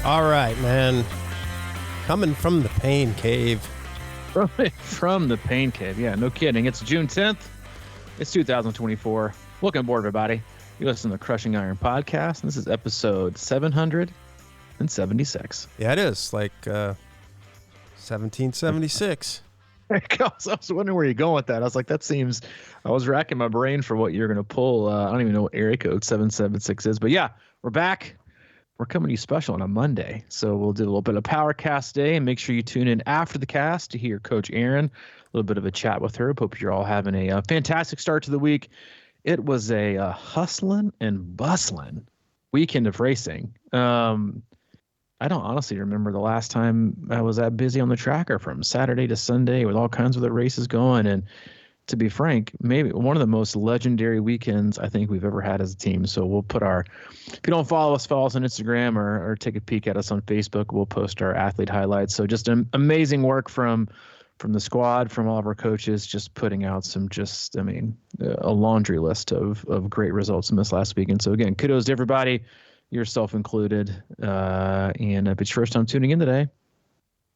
All right, man. Coming from the pain cave. From the pain cave. Yeah, no kidding. It's June 10th. It's 2024. Welcome aboard, everybody. You listen to the Crushing Iron podcast, and this is episode 776. Yeah, it is. Like 1776. I was wondering where you're going with that. I was like, I was racking my brain for what you're going to pull. I don't even know what area code 776 is. But yeah, we're back. We're coming to you special on a Monday. So we'll do a little bit of PowerCast day, and make sure you tune in after the cast to hear Coach Erin, a little bit of a chat with her. Hope you're all having a fantastic start to the week. It was a hustling and bustling weekend of racing. I don't honestly remember the last time I was that busy on the tracker from Saturday to Sunday with all kinds of the races going. And to be frank, maybe one of the most legendary weekends I think we've ever had as a team. So we'll put if you don't follow us on Instagram or take a peek at us on Facebook, we'll post our athlete highlights. So just an amazing work from the squad, from all of our coaches, just putting out a laundry list of great results in this last weekend. So again, kudos to everybody, yourself included. And if it's your first time tuning in today,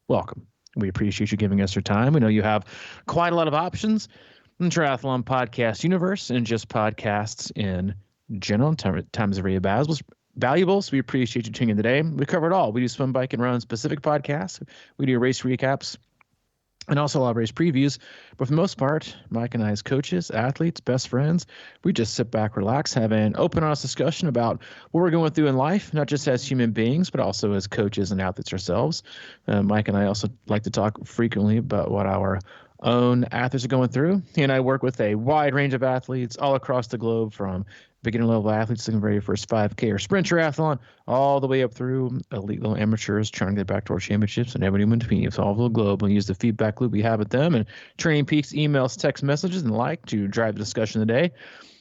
welcome. We appreciate you giving us your time. We know you have quite a lot of options in the triathlon podcast universe and just podcasts in general in times of valuables. We appreciate you tuning in today. We cover it all. We do swim, bike, and run specific podcasts. We do race recaps and also a lot of race previews. But for the most part, Mike and I, as coaches, athletes, best friends, we just sit back, relax, have an open, honest discussion about what we're going through in life, not just as human beings, but also as coaches and athletes ourselves. Mike and I also like to talk frequently about what our own athletes are going through. He and I work with a wide range of athletes all across the globe, from beginner level athletes looking for your first 5K or sprint triathlon, all the way up through elite level amateurs trying to get back to our championships, and everyone in between. It's all over the globe. We'll use the feedback loop we have with them and training peaks, emails, text messages, and the like to drive the discussion today.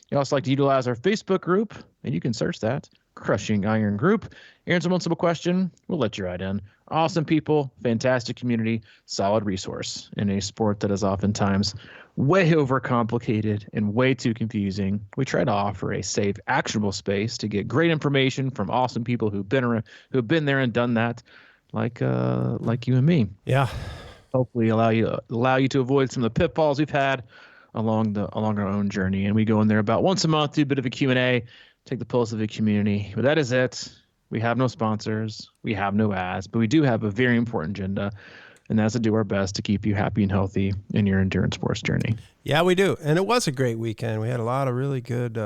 You also like to utilize our Facebook group, and you can search that Crushing Iron Group. Answer one simple question, we'll let you right in. Awesome people, fantastic community, solid resource in a sport that is oftentimes way overcomplicated and way too confusing. We try to offer a safe, actionable space to get great information from awesome people who've been there and done that, like you and me. Yeah. Hopefully allow you to avoid some of the pitfalls we've had along our own journey. And we go in there about once a month, do a bit of a Q&A, take the pulse of the community. But that is it. We have no sponsors. We have no ads, but we do have a very important agenda, and that's to do our best to keep you happy and healthy in your endurance sports journey. Yeah, we do. And it was a great weekend. We had a lot of really good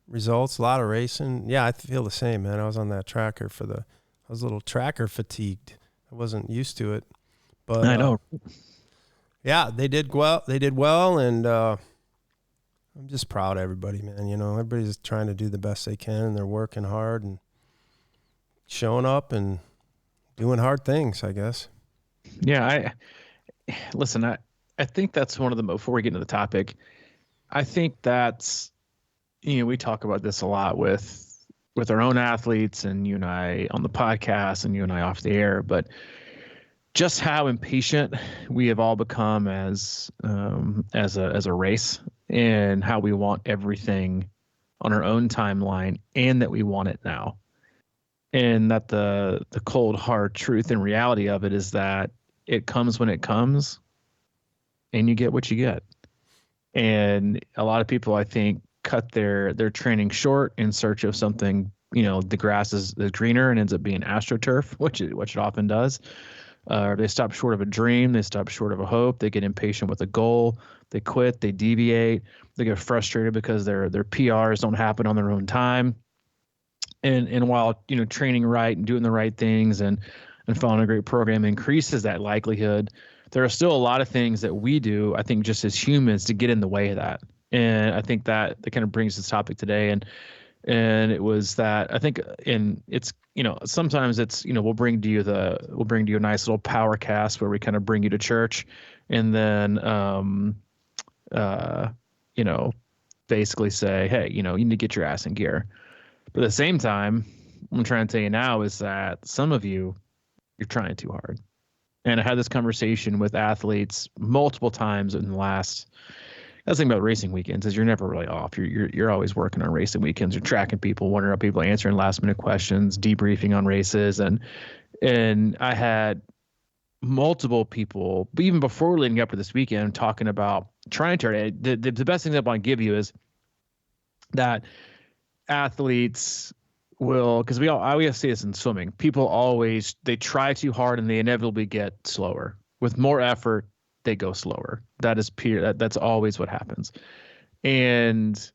results, a lot of racing. Yeah, I feel the same, man. I was on that tracker I was a little tracker fatigued. I wasn't used to it. But I know. Yeah, they did well, and I'm just proud of everybody, man. You know, everybody's trying to do the best they can, and they're working hard and showing up and doing hard things, I guess. Yeah, I think that's one of the, before we get into the topic, I think that's, we talk about this a lot with our own athletes, and you and I on the podcast and you and I off the air, but just how impatient we have all become as a race, and how we want everything on our own timeline, and that we want it now. And that the cold, hard truth and reality of it is that it comes when it comes, and you get what you get. And a lot of people, I think, cut their training short in search of something, the grass is greener and ends up being AstroTurf, which it often does. They stop short of a dream. They stop short of a hope. They get impatient with a goal. They quit. They deviate. They get frustrated because their PRs don't happen on their own time. And while, training right and doing the right things and following a great program increases that likelihood, there are still a lot of things that we do, I think, just as humans, to get in the way of that. And I think that kind of brings this topic today. And it was that, I think, sometimes it's, we'll bring to you a nice little power cast where we kind of bring you to church, and then, basically say, hey, you need to get your ass in gear. But at the same time, what I'm trying to tell you now is that some of you're trying too hard. And I had this conversation with athletes multiple times in the last That's the thing about racing weekends is you're never really off. You're always working on racing weekends. You're tracking people, wondering about people, answering last minute questions, debriefing on races, and I had multiple people, but even before leading up to this weekend, talking about trying to. The best thing that I want to give you is that athletes will, because I always see this in swimming. People always, they try too hard and they inevitably get slower. With more effort, they go slower. That is that's always what happens. And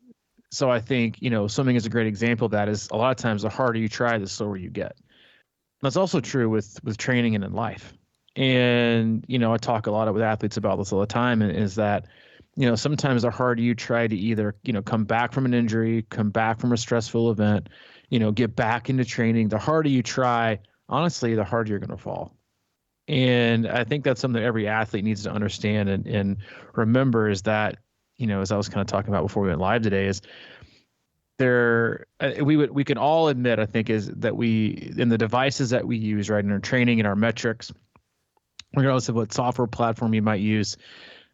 so I think, swimming is a great example of that. Is a lot of times the harder you try, the slower you get. That's also true with training and in life. And, I talk a lot with athletes about this all the time, and is that, sometimes the harder you try to either, come back from an injury, come back from a stressful event, get back into training, the harder you try, honestly, the harder you're going to fall. And I think that's something that every athlete needs to understand and remember, is that, as I was kind of talking about before we went live today, is we can all admit, I think, is that we, in the devices that we use, right, in our training and our metrics, regardless of what software platform you might use,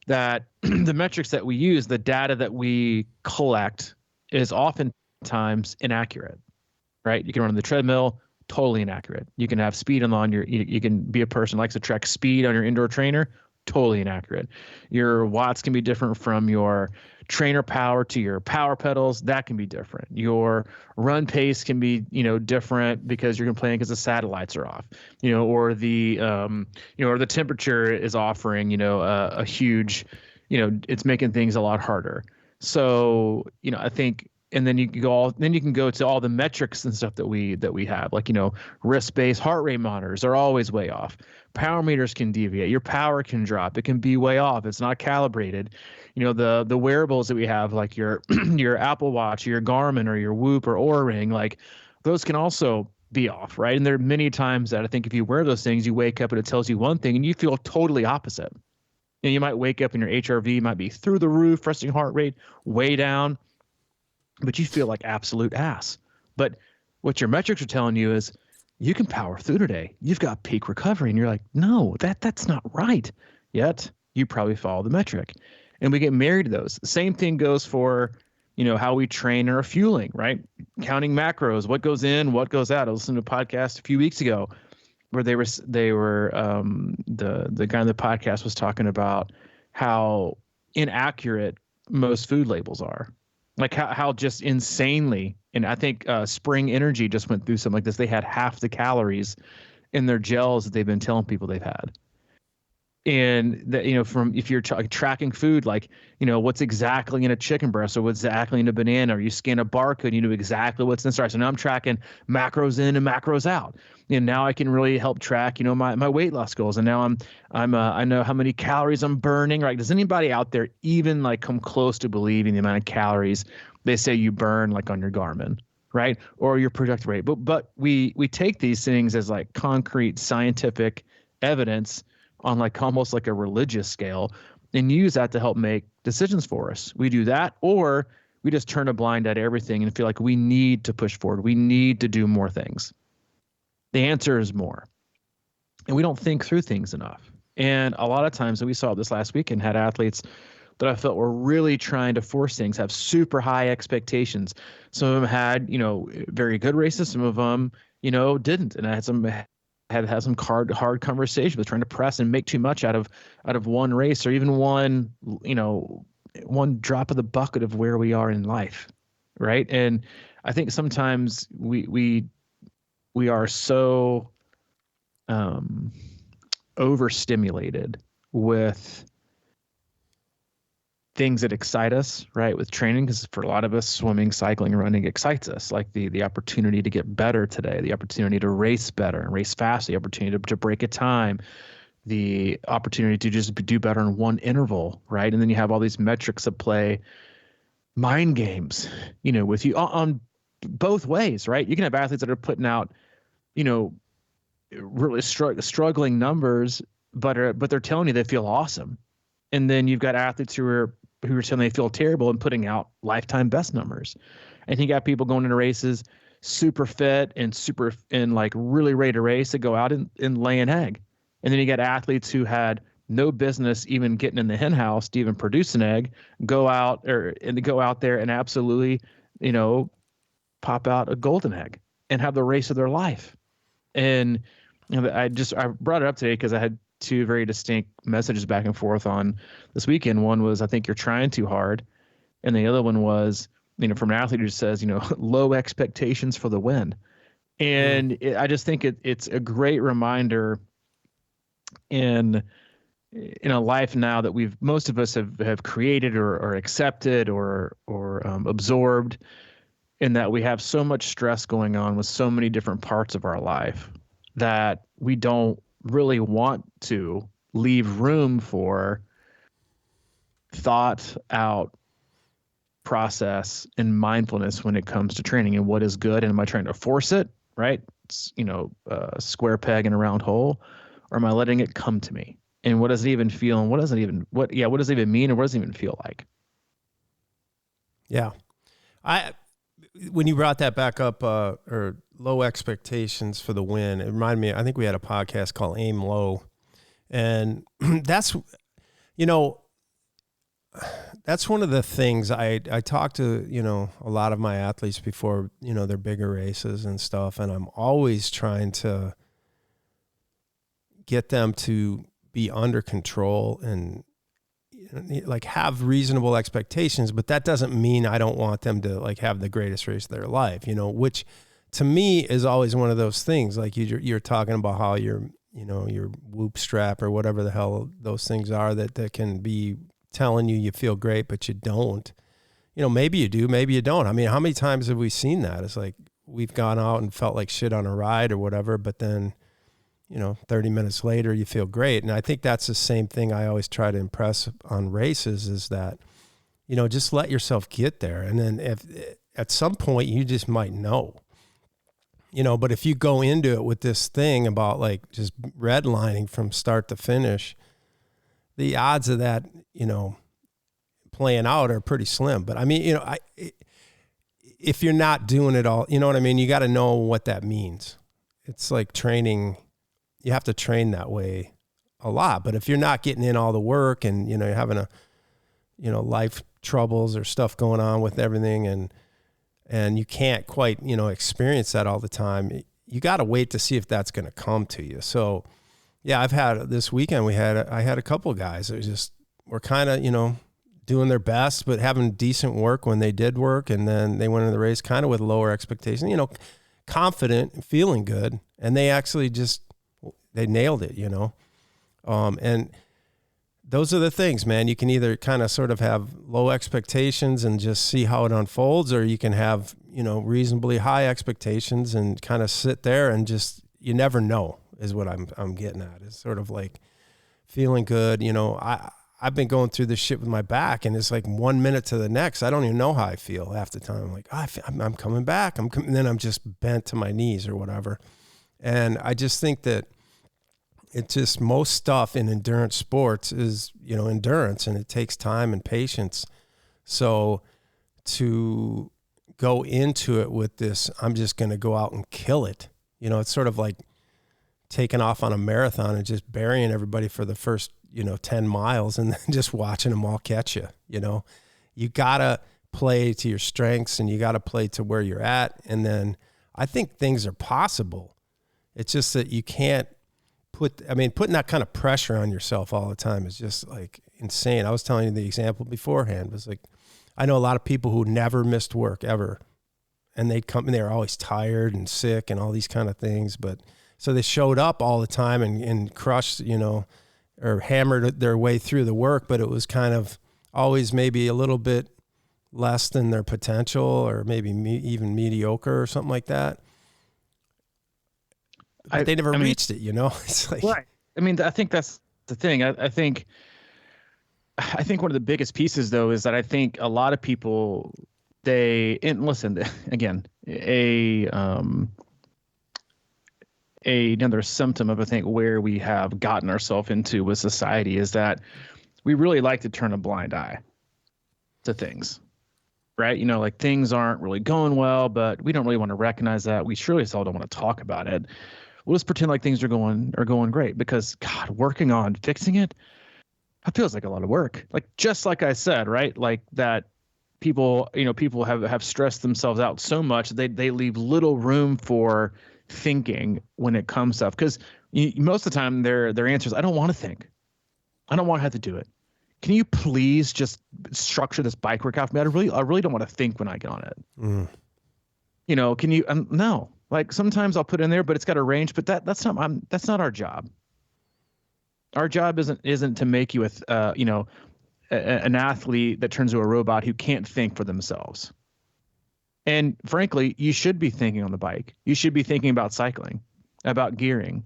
that the metrics that we use, the data that we collect, is oftentimes inaccurate, right? You can run on the treadmill, totally inaccurate. You can have speed on you can be a person who likes to track speed on your indoor trainer, totally inaccurate. Your watts can be different from your trainer power to your power pedals. That can be different. Your run pace can be, different because you're complaining because the satellites are off, or the, or the temperature is offering, a huge, it's making things a lot harder. So, I think, and then you can go to all the metrics and stuff that we have, like, wrist-based heart rate monitors are always way off. Power meters can deviate. Your power can drop. It can be way off. It's not calibrated. The wearables that we have, like your your Apple Watch, or your Garmin, or your Whoop, or Oura Ring, like those can also be off, right? And there are many times that I think if you wear those things, you wake up and it tells you one thing and you feel totally opposite. You might wake up and your HRV might be through the roof, resting heart rate way down, but you feel like absolute ass. But what your metrics are telling you is you can power through today. You've got peak recovery. And you're like, no, that's not right. Yet you probably follow the metric. And we get married to those. The same thing goes for, how we train our fueling, right? Counting macros, what goes in, what goes out. I listened to a podcast a few weeks ago where the guy on the podcast was talking about how inaccurate most food labels are. Like how just insanely, and I think Spring Energy just went through something like this. They had half the calories in their gels that they've been telling people they've had. And that, from, if you're tracking food, like, what's exactly in a chicken breast or what's exactly in a banana, or you scan a barcode, you know exactly what's inside. So now I'm tracking macros in and macros out. And now I can really help track, my weight loss goals. And now I know how many calories I'm burning, right? Does anybody out there even like come close to believing the amount of calories they say you burn, like on your Garmin, right? Or your productive rate. But we take these things as like concrete scientific evidence on like almost like a religious scale, and use that to help make decisions for us. We do that, or we just turn a blind eye to everything and feel like we need to push forward. We need to do more things. The answer is more. And we don't think through things enough. And a lot of times, and we saw this last weekend, had athletes that I felt were really trying to force things, have super high expectations. Some of them had, very good races. Some of them, didn't. And I had some hard conversation with trying to press and make too much out of one race, or even one drop of the bucket of where we are in life, right? And I think sometimes we are so overstimulated with things that excite us, right? With training, because for a lot of us, swimming, cycling, running excites us, like the opportunity to get better today, the opportunity to race better and race fast, the opportunity to break a time, the opportunity to just do better in one interval, right? And then you have all these metrics that play mind games, with you on both ways, right? You can have athletes that are putting out, really struggling numbers, but they're telling you they feel awesome. And then you've got athletes who are saying they feel terrible and putting out lifetime best numbers. And you got people going into races super fit and like really ready to race that go out and lay an egg. And then you got athletes who had no business even getting in the hen house to even produce an egg, go out there and absolutely, pop out a golden egg and have the race of their life. And I brought it up today because I had two very distinct messages back and forth on this weekend. One was, I think you're trying too hard. And the other one was, from an athlete who says, low expectations for the win. And I just think it's a great reminder in a life now that most of us have created or accepted or absorbed, in that we have so much stress going on with so many different parts of our life that we don't really want to leave room for thought out process and mindfulness when it comes to training and what is good. And am I trying to force it, right? It's, a square peg in a round hole, or am I letting it come to me? And what does it even feel? And what does it even mean? And what does it even feel like? Yeah. When you brought that back up, or low expectations for the win, it reminded me, I think we had a podcast called Aim Low. And that's one of the things I talk to, a lot of my athletes before, their bigger races and stuff. And I'm always trying to get them to be under control and like have reasonable expectations, but that doesn't mean I don't want them to like have the greatest race of their life, which to me is always one of those things. Like you're talking about how your whoop strap or whatever the hell those things are that can be telling you feel great, but you don't. Maybe you do, maybe you don't. I mean, how many times have we seen that? It's like we've gone out and felt like shit on a ride or whatever, but then 30 minutes later you feel great. And I think that's the same thing I always try to impress on races, is that, just let yourself get there. And then if at some point you just might know, but if you go into it with this thing about like just redlining from start to finish, the odds of that, playing out are pretty slim. But I mean, if you're not doing it all, you know what I mean? You got to know what that means. It's like training. You have to train that way a lot. But if you're not getting in all the work and, you're having life troubles or stuff going on with everything and you can't quite, experience that all the time, you got to wait to see if that's going to come to you. So yeah, I've had this weekend, I had a couple of guys that were kind of, doing their best, but having decent work when they did work. And then they went into the race kind of with lower expectations, confident and feeling good. And they actually they nailed it, and those are the things, man. You can either kind of sort of have low expectations and just see how it unfolds, or you can have, reasonably high expectations and kind of sit there and you never know, is what I'm getting at. It's sort of like feeling good. I've been going through this shit with my back, and it's like 1 minute to the next, I don't even know how I feel half the time. I'm like, I'm coming back. And then I'm just bent to my knees or whatever. And I just think that it's just most stuff in endurance sports is, endurance, and it takes time and patience. So to go into it with this, I'm just going to go out and kill it. It's sort of like taking off on a marathon and just burying everybody for the first, 10 miles and then just watching them all catch you. You got to play to your strengths and you got to play to where you're at. And then I think things are possible. It's just that you can't putting that kind of pressure on yourself all the time is just like insane. I was telling you the example beforehand. It was like, I know a lot of people who never missed work ever, and they'd come and they were always tired and sick and all these kind of things. But so they showed up all the time and crushed, or hammered their way through the work, but it was kind of always maybe a little bit less than their potential, or maybe even mediocre or something like that. But they never reached it, It's like, right. I mean, I think that's the thing. I think one of the biggest pieces, though, is that I think a lot of people, another symptom of, I think, where we have gotten ourselves into with society is that we really like to turn a blind eye to things, right? Like things aren't really going well, but we don't really want to recognize that. We surely as hell don't want to talk about it. we'll just pretend like things are going great, because God, working on fixing it, that feels like a lot of work. Like, just like I said, right? Like that people have stressed themselves out so much that they leave little room for thinking when it comes to stuff. Because most of the time their answer is, I don't want to think. I don't want to have to do it. Can you please just structure this bike workout for me? I really don't want to think when I get on it. Can you? No. Like, sometimes I'll put it in there, but it's got a range. But that's not our job. Our job isn't to make you an athlete that turns into a robot who can't think for themselves. And frankly, you should be thinking on the bike. You should be thinking about cycling, about gearing,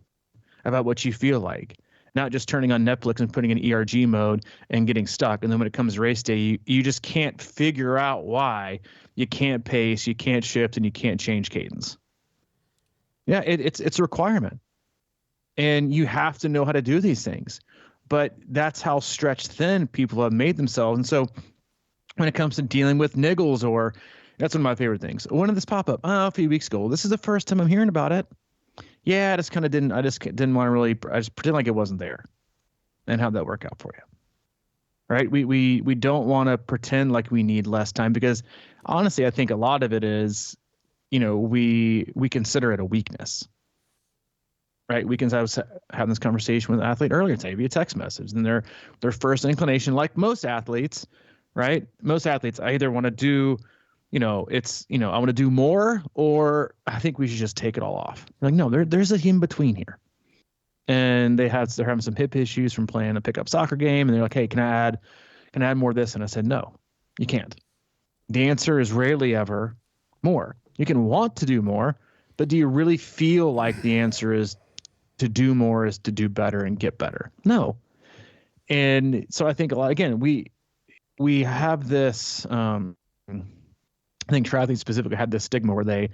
about what you feel like. Not just turning on Netflix and putting in ERG mode and getting stuck. And then when it comes race day, you just can't figure out why you can't pace, you can't shift, and you can't change cadence. Yeah, it's a requirement. And you have to know how to do these things. But that's how stretched thin people have made themselves. And so when it comes to dealing with niggles, or that's one of my favorite things. When did this pop up? A few weeks ago. This is the first time I'm hearing about it. Yeah, I just didn't want to really, I just pretend like it wasn't there and have that work out for you. Right? We don't want to pretend like we need less time, because honestly, I think a lot of it is, we consider it a weakness. Right? We can have this conversation with an athlete earlier today via text message, and their first inclination, like most athletes, right? Most athletes, I either want to do, I want to do more, or I think we should just take it all off. Like, no, there's a in between here. And they're having some hip issues from playing a pickup soccer game, and they're like, hey, can I add more of this? And I said, no, you can't. The answer is rarely ever more. You can want to do more, but do you really feel like the answer is to do more is to do better and get better? No. And so I think again, we have this, I think triathletes specifically had this stigma where they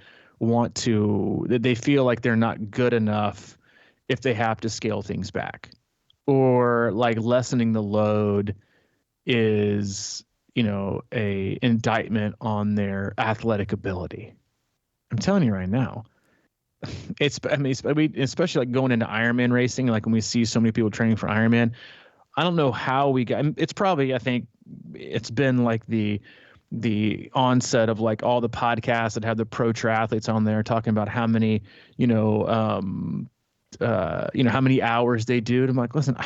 feel like they're not good enough if they have to scale things back, or like lessening the load is, a indictment on their athletic ability. I'm telling you right now, especially like going into Ironman racing, like when we see so many people training for Ironman, I don't know how we got, it's probably, I think it's been like the onset of like all the podcasts that have the pro triathletes on there talking about how many, how many hours they do. And I'm like, listen,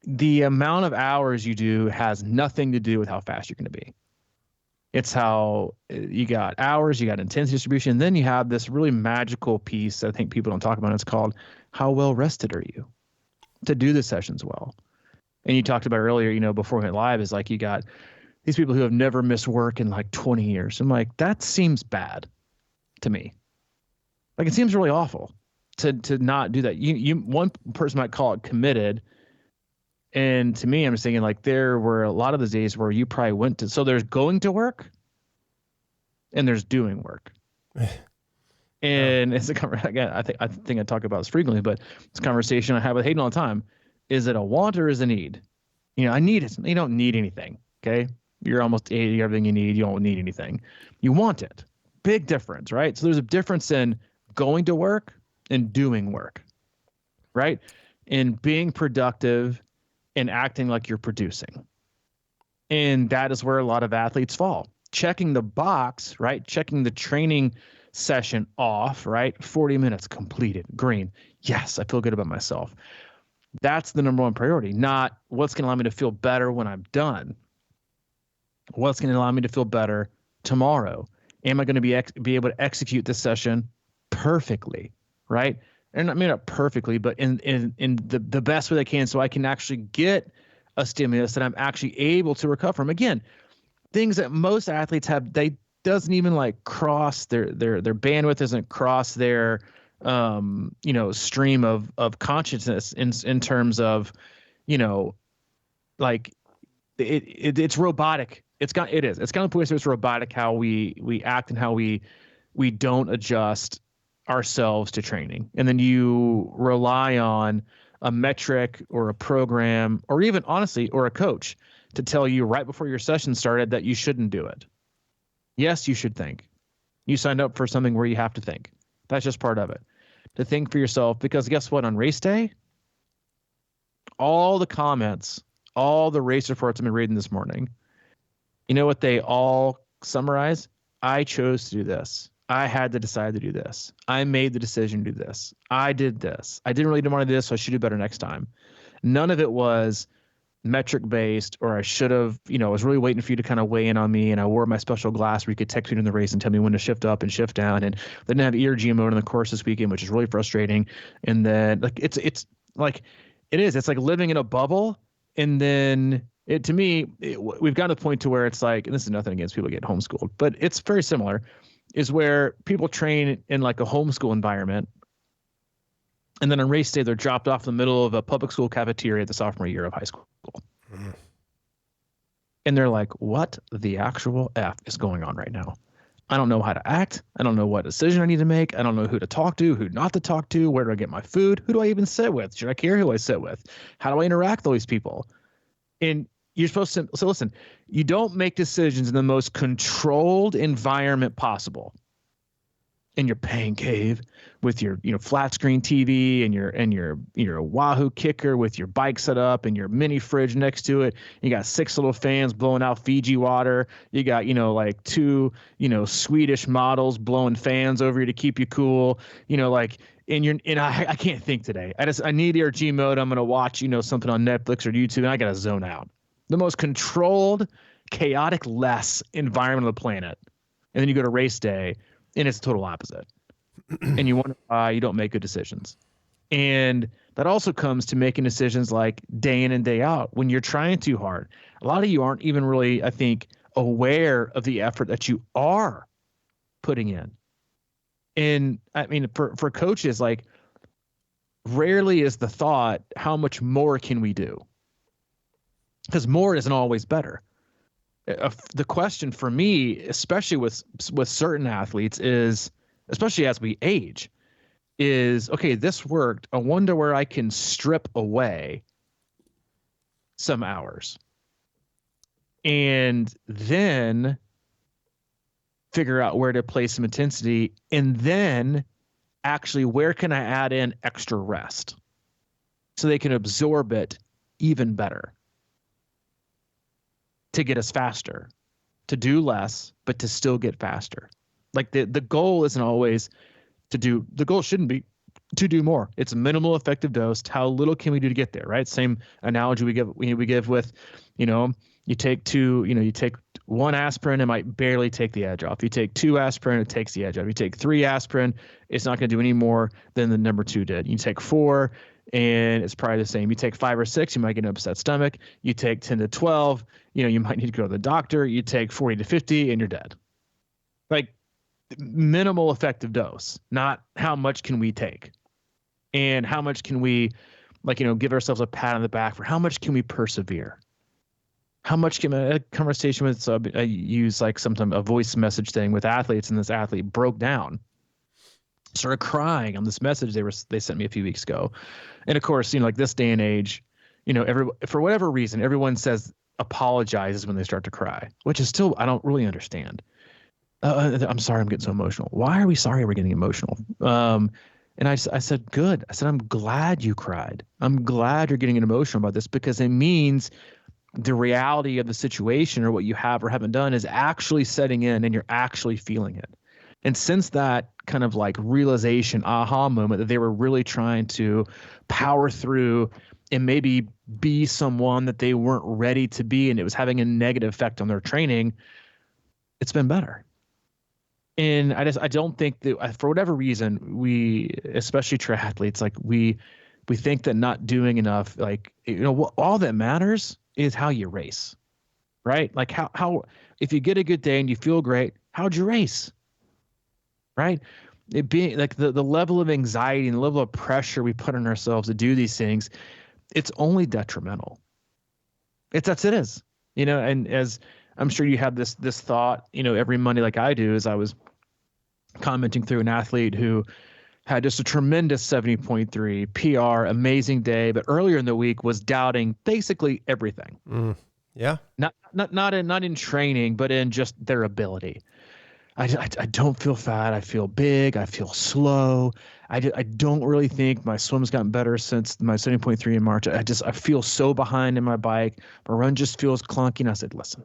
the amount of hours you do has nothing to do with how fast you're going to be. It's how you got hours, you got intensity distribution. And then you have this really magical piece that I think people don't talk about. It's called, how well rested are you to do the sessions well? And you talked about earlier, before we went live, is like, you got these people who have never missed work in like 20 years. I'm like, that seems bad to me. Like, it seems really awful to not do that. One person might call it committed. And to me, I'm just thinking like there were a lot of the days where you probably went to, so there's going to work and there's doing work. And it's again, I think I talk about this frequently, but it's a conversation I have with Hayden all the time. Is it a want or is it a need? I need it. You don't need anything. Okay. You're almost 80, everything you need. You don't need anything. You want it. Big difference, right? So there's a difference in going to work and doing work, right? In being productive and acting like you're producing. And that is where a lot of athletes fall. Checking the box, right? Checking the training session off, right? 40 minutes completed, green. Yes, I feel good about myself. That's the number one priority, not what's going to allow me to feel better when I'm done. What's going to allow me to feel better tomorrow? Am I going to be able to execute this session perfectly, right? And I mean, not perfectly, but in the best way I can, so I can actually get a stimulus that I'm actually able to recover from. Again, things that most athletes have, they doesn't even like cross their bandwidth, doesn't cross their stream of consciousness in terms of, like it's robotic. It's kind of the point where it's robotic how we act and how we don't adjust ourselves to training. And then you rely on a metric or a program or even honestly, or a coach to tell you right before your session started that you shouldn't do it. Yes, you should think. You signed up for something where you have to think. That's just part of it. To think for yourself, because guess what? On race day, all the comments, all the race reports I've been reading this morning, you know what they all summarize? I chose to do this. I had to decide to do this. I made the decision to do this. I did this. I didn't really want to do this, so I should do better next time. None of it was metric based, or I should have, I was really waiting for you to kind of weigh in on me, and I wore my special glass where you could text me in the race and tell me when to shift up and shift down. And they didn't have ERG mode on the course this weekend, which is really frustrating. And then like it's like it's like living in a bubble. And then to me, we've gotten to the point to where it's like, and this is nothing against people getting homeschooled, but it's very similar, is where people train in like a homeschool environment. And then on race day, they're dropped off in the middle of a public school cafeteria at the sophomore year of high school. Mm-hmm. And they're like, what the actual F is going on right now? I don't know how to act. I don't know what decision I need to make. I don't know who to talk to, who not to talk to. Where do I get my food? Who do I even sit with? Should I care who I sit with? How do I interact with all these people? And you're supposed to, so listen, you don't make decisions in the most controlled environment possible. In your pain cave with your, flat screen TV and your Wahoo kicker with your bike set up and your mini fridge next to it. You got 6 little fans blowing out Fiji water. You got, like 2, Swedish models blowing fans over you to keep you cool. I can't think today. I need ERG mode. I'm going to watch, something on Netflix or YouTube, and I got to zone out. The most controlled, chaotic, less environment on the planet. And then you go to race day, and it's the total opposite. And you wonder why you don't make good decisions. And that also comes to making decisions like day in and day out when you're trying too hard. A lot of you aren't even really, I think, aware of the effort that you are putting in. And I mean, for coaches, like, rarely is the thought, how much more can we do? Because more isn't always better. The question for me, especially with certain athletes, is, especially as we age, is, okay, this worked. I wonder where I can strip away some hours and then figure out where to place some intensity, and then actually where can I add in extra rest so they can absorb it even better, to get us faster, to do less, but to still get faster. Like the goal isn't always the goal shouldn't be to do more. It's a minimal effective dose. How little can we do to get there, right? Same analogy we give with, you take 1 aspirin, it might barely take the edge off. You take 2 aspirin, it takes the edge off. You take 3 aspirin, it's not going to do any more than the number 2 did. You take 4, and it's probably the same. You take 5 or 6, you might get an upset stomach. You take 10 to 12, you might need to go to the doctor. You take 40 to 50, and you're dead. Like, minimal effective dose, not how much can we take, and how much can we, give ourselves a pat on the back for how much can we persevere. How much can a conversation with, I use like sometimes a voice message thing with athletes, and this athlete broke down, started crying on this message they sent me a few weeks ago. And of course, like this day and age, for whatever reason, everyone says apologizes when they start to cry, which is still, I don't really understand. I'm sorry, I'm getting so emotional. Why are we sorry we're getting emotional? And I said, good. I said, I'm glad you cried. I'm glad you're getting emotional about this, because it means the reality of the situation, or what you have or haven't done, is actually setting in, and you're actually feeling it. And since that kind of like realization, aha moment, that they were really trying to power through and maybe be someone that they weren't ready to be, and it was having a negative effect on their training, it's been better. And I don't think that, for whatever reason, we, especially triathletes, like we think that not doing enough, like, all that matters is how you race, right? Like how if you get a good day and you feel great, how'd you race, right? It being like the level of anxiety and the level of pressure we put on ourselves to do these things, it's only detrimental. It is, and as I'm sure you have this thought, every Monday, like I do, as I was commenting through an athlete who had just a tremendous 70.3 PR, amazing day, but earlier in the week was doubting basically everything. Yeah. Not in training, but in just their ability. I don't feel fat. I feel big. I feel slow. I don't really think my swim's gotten better since my 70.3 in March. I feel so behind in my bike. My run just feels clunky. And I said, listen,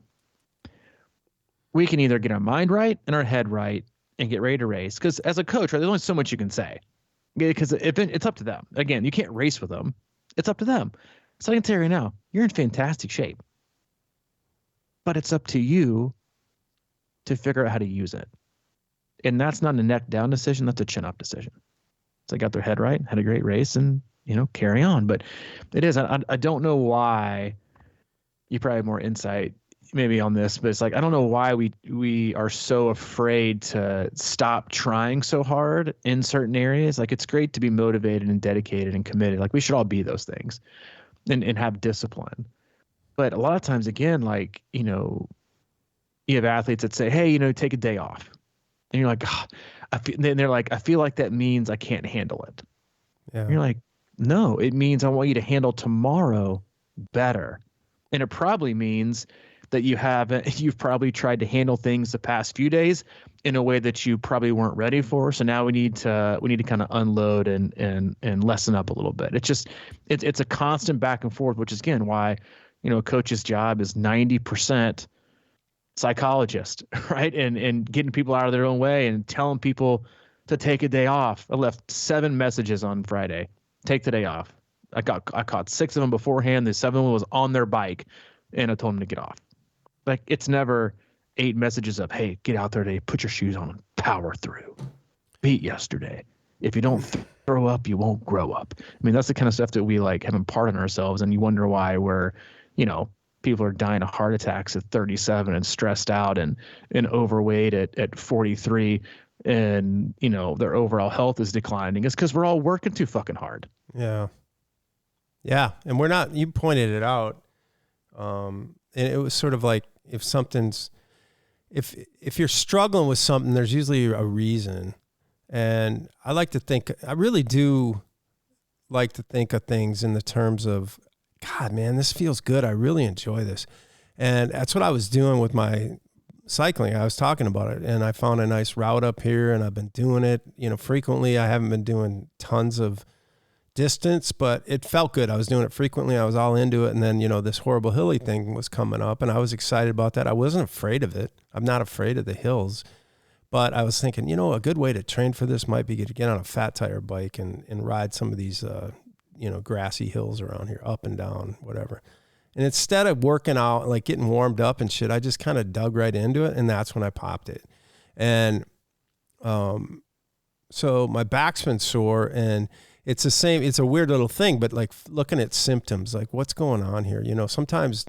we can either get our mind right and our head right and get ready to race. Because as a coach, right, there's only so much you can say. Because it's up to them. Again, you can't race with them. It's up to them. So I can tell you right now, you're in fantastic shape. But it's up to you to figure out how to use it. And that's not a neck down decision. That's a chin up decision. So I got their head right, had a great race, and, carry on. But it is, I don't know why. You probably have more insight maybe on this, but it's like, I don't know why we are so afraid to stop trying so hard in certain areas. Like, it's great to be motivated and dedicated and committed. Like, we should all be those things and have discipline. But a lot of times, again, like, you have athletes that say, hey, take a day off. And you're like, oh, then they're like, I feel like that means I can't handle it. Yeah. And you're like, no, it means I want you to handle tomorrow better. And it probably means that you've probably tried to handle things the past few days in a way that you probably weren't ready for. So now we need to kind of unload and lessen up a little bit. It's a constant back and forth, which is, again, why, a coach's job is 90% psychologist, right? And getting people out of their own way and telling people to take a day off. I left 7 messages on Friday. Take the day off. I caught 6 of them beforehand. The 7th was on their bike, and I told them to get off. Like, it's never 8 messages of, hey, get out there today, put your shoes on, and power through. Beat yesterday. If you don't throw up, you won't grow up. I mean, that's the kind of stuff that we have imparted on ourselves, and you wonder why we're, people are dying of heart attacks at 37 and stressed out and overweight at 43, and their overall health is declining. It's because we're all working too fucking hard. Yeah. Yeah. And we're not, you pointed it out. And it was sort of like, if you're struggling with something, there's usually a reason. And I really do like to think of things in the terms of, God, man, this feels good. I really enjoy this. And that's what I was doing with my cycling. I was talking about it, and I found a nice route up here, and I've been doing it, frequently. I haven't been doing tons of distance, but it felt good. I was doing it frequently. I was all into it. And then, this horrible hilly thing was coming up, and I was excited about that. I wasn't afraid of it. I'm not afraid of the hills, but I was thinking, a good way to train for this might be to get on a fat tire bike and ride some of these, grassy hills around here, up and down, whatever. And instead of working out, like getting warmed up and shit, I just kind of dug right into it. And that's when I popped it. And, so my back's been sore, and it's the same. It's a weird little thing, but like looking at symptoms, like what's going on here? Sometimes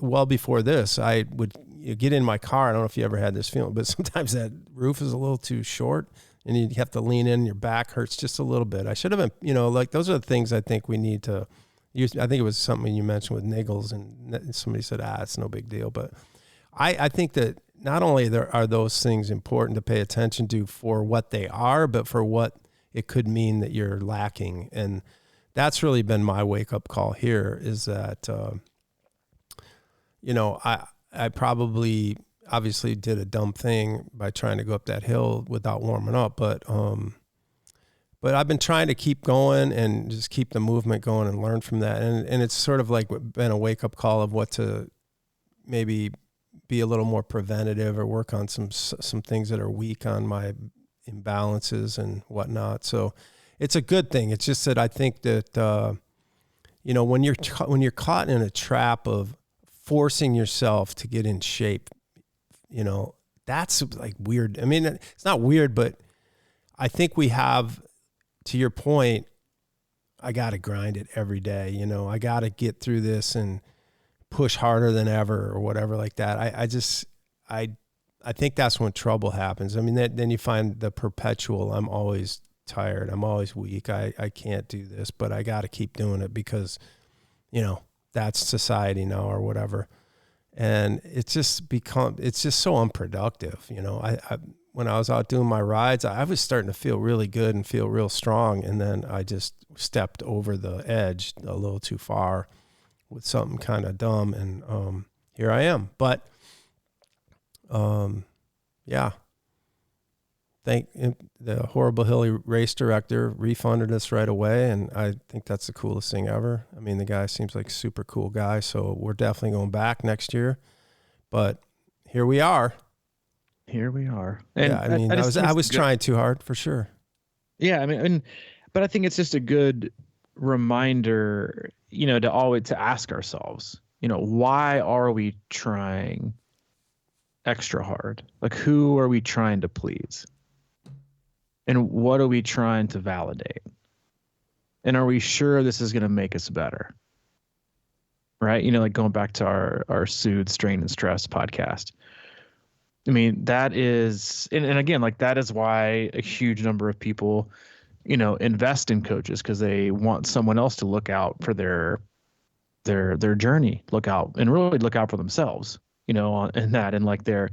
well before this, I would get in my car. I don't know if you ever had this feeling, but sometimes that roof is a little too short and you have to lean in, your back hurts just a little bit. I should have been, like those are the things I think we need to use. I think it was something you mentioned with niggles, and somebody said, it's no big deal. But I think that not only are those things important to pay attention to for what they are, but for what it could mean that you're lacking. And that's really been my wake up call here, is that, I probably obviously did a dumb thing by trying to go up that hill without warming up, but I've been trying to keep going and just keep the movement going and learn from that. And it's sort of like been a wake up call of what to maybe be a little more preventative or work on some things that are weak on my imbalances and whatnot. So it's a good thing. It's just that I think that, when you're caught in a trap of forcing yourself to get in shape, that's like weird. I mean, it's not weird, but I think we have, to your point, I got to grind it every day. I got to get through this and push harder than ever or whatever like that. I think that's when trouble happens. I mean, then you find the perpetual, I'm always tired, I'm always weak, I can't do this, but I got to keep doing it because, that's society now or whatever. And it's just so unproductive. When I was out doing my rides, I was starting to feel really good and feel real strong. And then I just stepped over the edge a little too far with something kind of dumb. And here I am. But, yeah, thank the Horrible Hilly race director refunded us right away, and I think that's the coolest thing ever. I mean, the guy seems like a super cool guy, so we're definitely going back next year. But here we are. Here we are. And yeah, I mean, I was trying too hard for sure. Yeah, I mean, but I think it's just a good reminder, to always to ask ourselves, why are we trying extra hard? Like, who are we trying to please? And what are we trying to validate? And are we sure this is going to make us better? Right? Like going back to our Soothe, Strain, and Stress podcast. I mean, that is, and again, like that is why a huge number of people, invest in coaches, because they want someone else to look out for their journey, look out and really look out for themselves, in that, and like I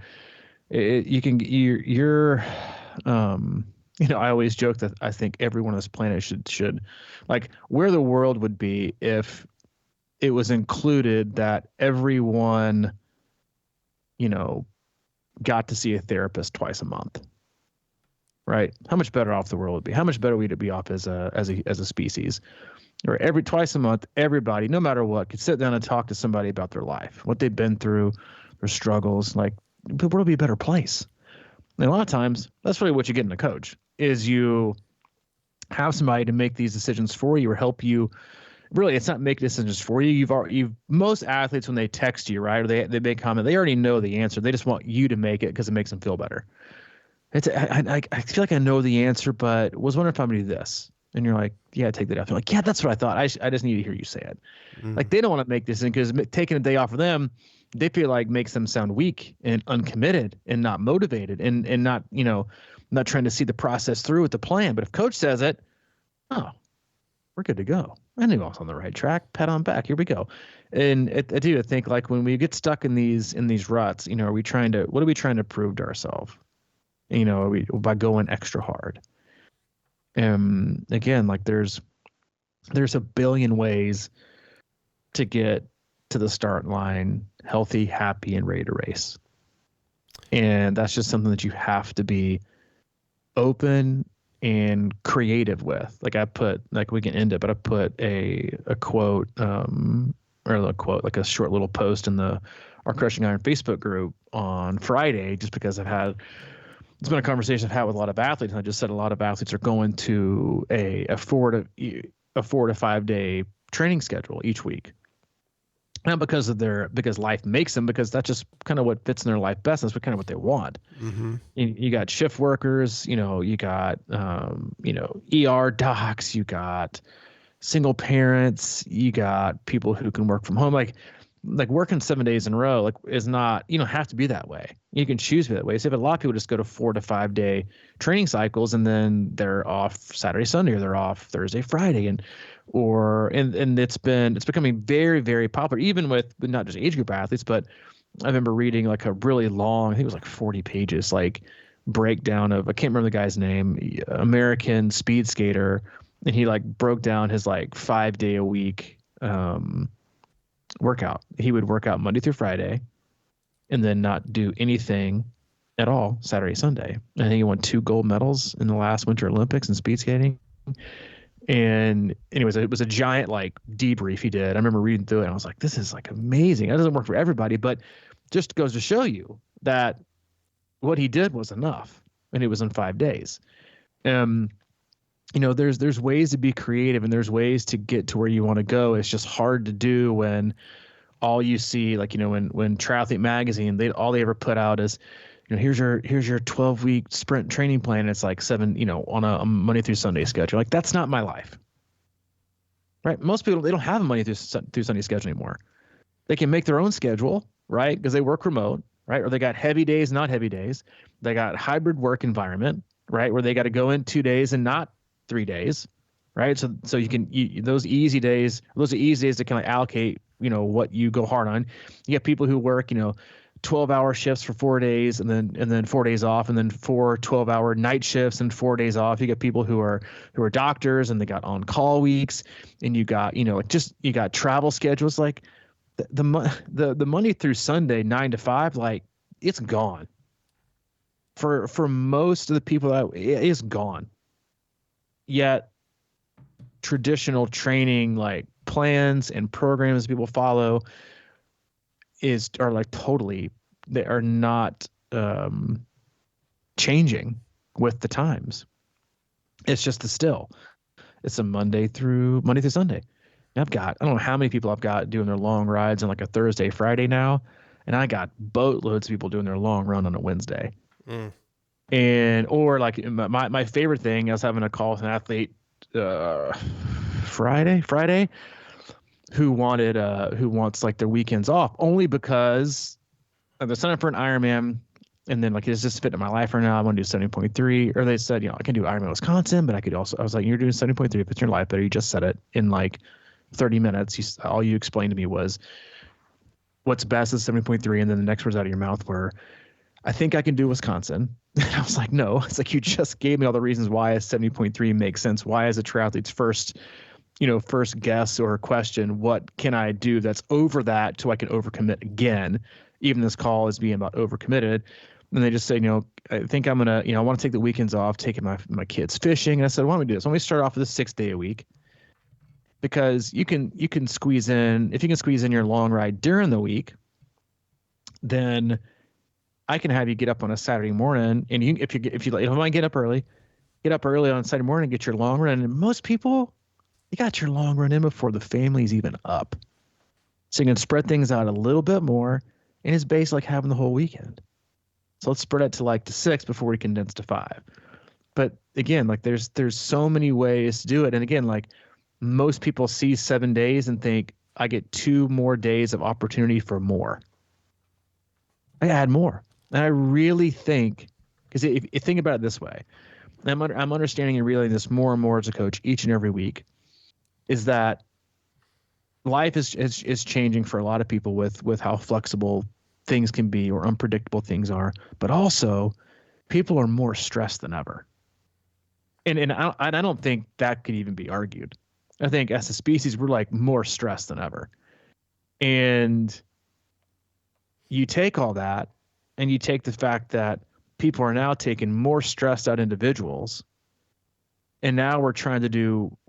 always joke that I think everyone on this planet should like where the world would be if it was included that everyone, got to see a therapist twice a month, right? How much better off the world would be? How much better we'd be off as a species? Or twice a month, everybody, no matter what, could sit down and talk to somebody about their life, what they've been through, their struggles. Like the world would be a better place. And a lot of times, that's really what you get in a coach, is you have somebody to make these decisions for you or help you. Really, it's not making decisions for you. Most athletes, when they text you, right, or they make comment, they already know the answer. They just want you to make it because it makes them feel better. I feel like I know the answer, but was wondering if I'm going to do this. And you're like, yeah, take that off. They're like, yeah, that's what I thought. I just need to hear you say it. Mm-hmm. Like they don't want to make this in, because taking a day off of them, they feel like makes them sound weak and uncommitted and not motivated and not, not trying to see the process through with the plan. But if coach says it, oh, we're good to go. I knew I was on the right track. Pat on back. Here we go. And I do think like when we get stuck in these ruts, what are we trying to prove to ourselves? By going extra hard. Again, like there's a billion ways to get to the start line healthy, happy, and ready to race. And that's just something that you have to be open and creative with. Like I put, like we can end it, but I put a quote, like a short little post in our Crushing Iron Facebook group on Friday, just because it's been a conversation I've had with a lot of athletes, and I just said a lot of athletes are going to a 4 to 5 day training schedule each week. Not because life makes them, because that's just kind of what fits in their life best. That's kind of what they want. Mm-hmm. You got shift workers, you got, ER docs, you got single parents, you got people who can work from home. Like working 7 days in a row, like is not, you don't have to be that way. You can choose to be that way. So if a lot of people just go to 4 to 5 day training cycles, and then they're off Saturday, Sunday, or they're off Thursday, Friday, and it's becoming very, very popular, even with not just age group athletes, but I remember reading like a really long, I think it was like 40 pages, like breakdown of, I can't remember the guy's name, American speed skater. And he like broke down his like 5 day a week, workout. He would work out Monday through Friday and then not do anything at all Saturday, Sunday. I think he won 2 gold medals in the last Winter Olympics in speed skating. And anyways, it was a giant like debrief he did. I remember reading through it and I was like, this is like amazing. It doesn't work for everybody, but just goes to show you that what he did was enough, and it was in 5 days. There's ways to be creative, and there's ways to get to where you want to go. It's just hard to do when all you see, like, when Triathlete magazine, all they ever put out is, here's your 12-week sprint training plan. It's like 7, on a Monday through Sunday schedule. Like, that's not my life, right? Most people, they don't have a Monday through Sunday schedule anymore. They can make their own schedule, right? Because they work remote, right? Or they got heavy days, not heavy days. They got hybrid work environment, right? Where they got to go in 2 days and not 3 days, right? So you can, those are easy days to kind of allocate, what you go hard on. You have people who work, 12-hour shifts for 4 days and then 4 days off, and then 4 12-hour night shifts and 4 days off. You get people who are doctors, and they got on-call weeks, and you got, you got travel schedules. Like the Monday through Sunday 9 to 5, like it's gone. for most of the people that it is gone. Yet traditional training like plans and programs people follow are like totally, they are not changing with the times. It's just it's a Monday through Sunday. And I don't know how many people I've got doing their long rides on like a Thursday, Friday now. And I got boatloads of people doing their long run on a Wednesday. Or like my favorite thing, I was having a call with an athlete Friday who wants like their weekends off only because they're signing up for an Ironman. And then like, is this fit in my life right now? I want to do 70.3. Or they said, I can do Ironman Wisconsin, but I was like, you're doing 70.3 if it's your life better. You just said it in like 30 minutes. All you explained to me was what's best is 70.3. And then the next words out of your mouth were, I think I can do Wisconsin. And I was like, no, it's like, you just gave me all the reasons why a 70.3 makes sense. Why is a triathlete's first guess or question, what can I do that's over that so I can overcommit again? Even this call is being about overcommitted. And they just say, I think I'm going to, I want to take the weekends off, taking my kids fishing. And I said, why don't we do this? Why don't we start off with a 6-day a week? Because you can squeeze in, if you can squeeze in your long ride during the week, then I can have you get up on a Saturday morning. And if you want to get up early on Saturday morning, get your long run. And most people, you got your long run in before the family's even up. So you can spread things out a little bit more. And it's basically like having the whole weekend. So let's spread it to like to 6 before we condense to 5. But again, like there's so many ways to do it. And again, like most people see 7 days and think I get 2 more days of opportunity for more. I add more. And I really think, because if you think about it this way, I'm understanding and realizing this more and more as a coach each and every week, is that life is changing for a lot of people with how flexible things can be or unpredictable things are, but also people are more stressed than ever. And I don't think that could even be argued. I think as a species, we're like more stressed than ever. And you take all that and you take the fact that people are now taking more stressed out individuals. And now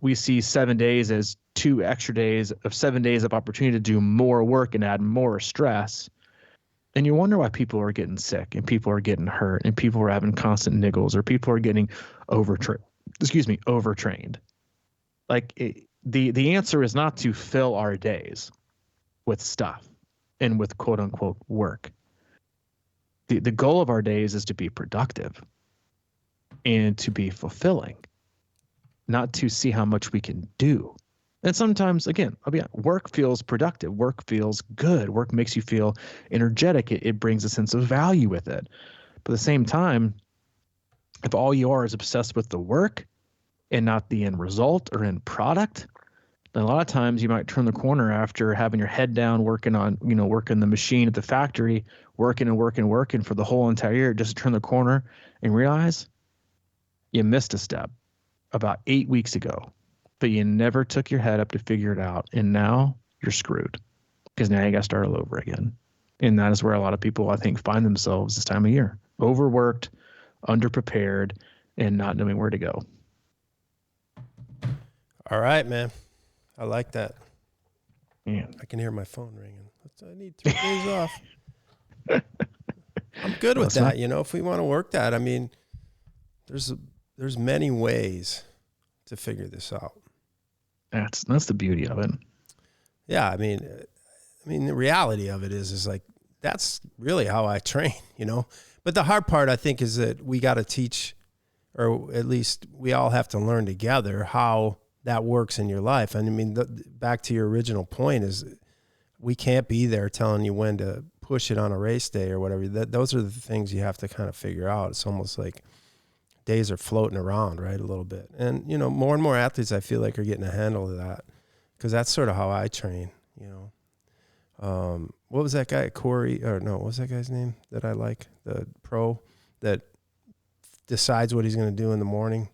we see 7 days as 2 extra days of 7 days of opportunity to do more work and add more stress. And you wonder why people are getting sick and people are getting hurt and people are having constant niggles or people are getting overtrained. Like the answer is not to fill our days with stuff and with quote unquote work. The goal of our days is to be productive and to be fulfilling, not to see how much we can do. And sometimes, again, work feels productive. Work feels good. Work makes you feel energetic. It brings a sense of value with it. But at the same time, if all you are is obsessed with the work and not the end result or end product, then a lot of times you might turn the corner after having your head down, working the machine at the factory, working for the whole entire year, just to turn the corner and realize you missed a step about 8 weeks ago. But you never took your head up to figure it out. And now you're screwed because now you got to start all over again. And that is where a lot of people, I think, find themselves this time of year. Overworked, underprepared, and not knowing where to go. All right, man. I like that. Yeah. I can hear my phone ringing. I need 3 days off. I'm good with that. If we want to work that, I mean, there's many ways to figure this out. That's the beauty of it. Yeah, I mean, the reality of it is like that's really how I train, But the hard part, I think, is that we got to teach, or at least we all have to learn together how that works in your life. And I mean, back to your original point is we can't be there telling you when to push it on a race day or whatever. Those are the things you have to kind of figure out. It's almost like days are floating around, right, a little bit. And, more and more athletes I feel like are getting a handle of that because that's sort of how I train, What was that guy, what was that guy's name that I like? The pro that decides what he's going to do in the morning.